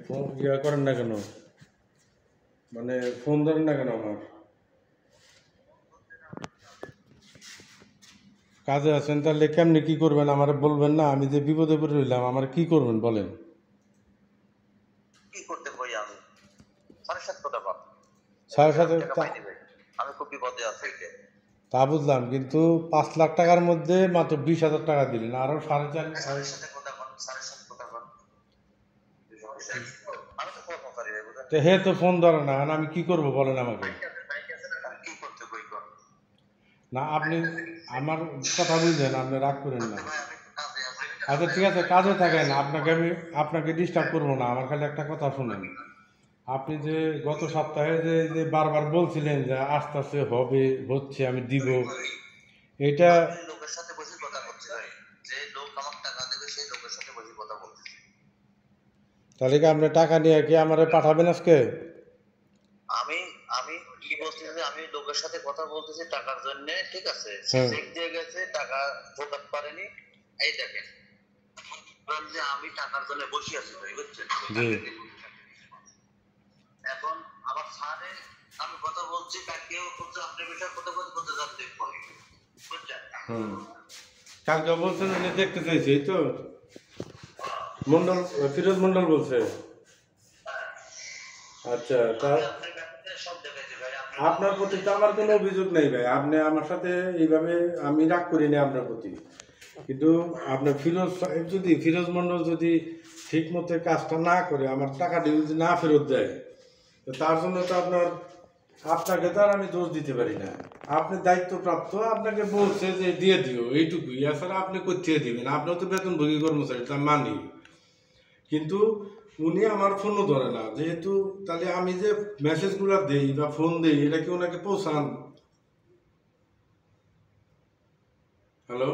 Phone ইয়া করেন না কেন? মানে ফোন ধরেন না কেন আমার? কাজে আছেন তাহলে কেমনি কি করবেন আমার বলবেন না? আমি যে বিপদে পড়ে রইলাম আমার কি করবেন বলেন? কি করতে কই আমি? 7.5 কথা পাব। 7.5 টাকা পাইনি ভাই। আমি খুব বিপদে আছি এতে। তা বুঝলাম, কিন্তু 5 লাখ টাকার মধ্যে মাত্র 20,000 টাকা দিলেন, আরো 4.5 স্যারের সাথে কথা বল, স্যারের সাথে কথা বল। আমি তো কথা পারি ভাই, বুঝেন? তো হে তো ফোন ধরে না, এখন আমি কি করব বলেন আমাকে? আমি কি করতে কই কর? না আপনি আমার কথা বুঝলেন, আপনি রাগ করেন না। ভাই আমি কাজে আছি। আচ্ছা ঠিক আছে, কাজে থাকেন, আপনাকে ডিস্টার্ব করবো না। আমার খালি একটা কথা শুনেন। আপনি যে গত সপ্তাহে যে বারবার বলছিলেন যে আস্তে আস্তে হবে, হচ্ছে, আমি দিব, এটা আমি লোকের সাথে বসে কথা বলছি ভাই। যে লোক আমার টাকা দেবে সেই লোকের সাথে বসে কথা বলতেছি। তাহলে কি আপনি টাকা নিয়ে কি আমারে পাঠাবেন আজকে? আমি আমি কি বলতেছি যে আমি লোকের সাথে কথা বলতেছি টাকার জন্য, ঠিক আছে? সে হ্যাঁ চেক দিয়ে গেছে, টাকা জোগাড় পারেনি। এই দেখেন, বলেন যে আমি টাকার জন্য বসে আছি ভাই, বুঝছেন? জি এখন আবার স্যারে আমি কথা বলছি, কালকেও বলছে আপনার বিষয়ে কথা বলতে বলতে যাচ্ছে পরে, বুঝছেন? হুম, কালকে বলছেন উনি দেখতে চাইছি, এই তো মন্ডল, ফিরোজ মন্ডল বলছে। আচ্ছা তা আমি আপনার ব্যাপারে সব দেখাইছি ভাই। আপনার প্রতি তো আমার কোনো অভিযোগ নেই ভাই, আপনি আমার সাথে এইভাবে আমি রাগ করি না আপনার প্রতি, কিন্তু আপনার ফিরোজ সাহেব যদি, ফিরোজ মন্ডল যদি ঠিক মতো কাজটা না করে আমার টাকাটি যদি না ফেরত দেয়, তো তার জন্য তো আপনাকে তো আর আমি দোষ দিতে পারি না। আপনি দায়িত্বপ্রাপ্ত, আপনাকে বলছে যে দিয়ে দিও, এইটুকুই। এছাড়া আপনি কোথায় দিবেন? আপনিও তো বেতনভোগী কর্মচারী, তা মানি, কিন্তু উনি আমার ফোনও ধরে না যেহেতু। তাহলে আমি যে মেসেজগুলো দেই বা ফোন দেই এটা কি ওনাকে পৌঁছান? হ্যালো।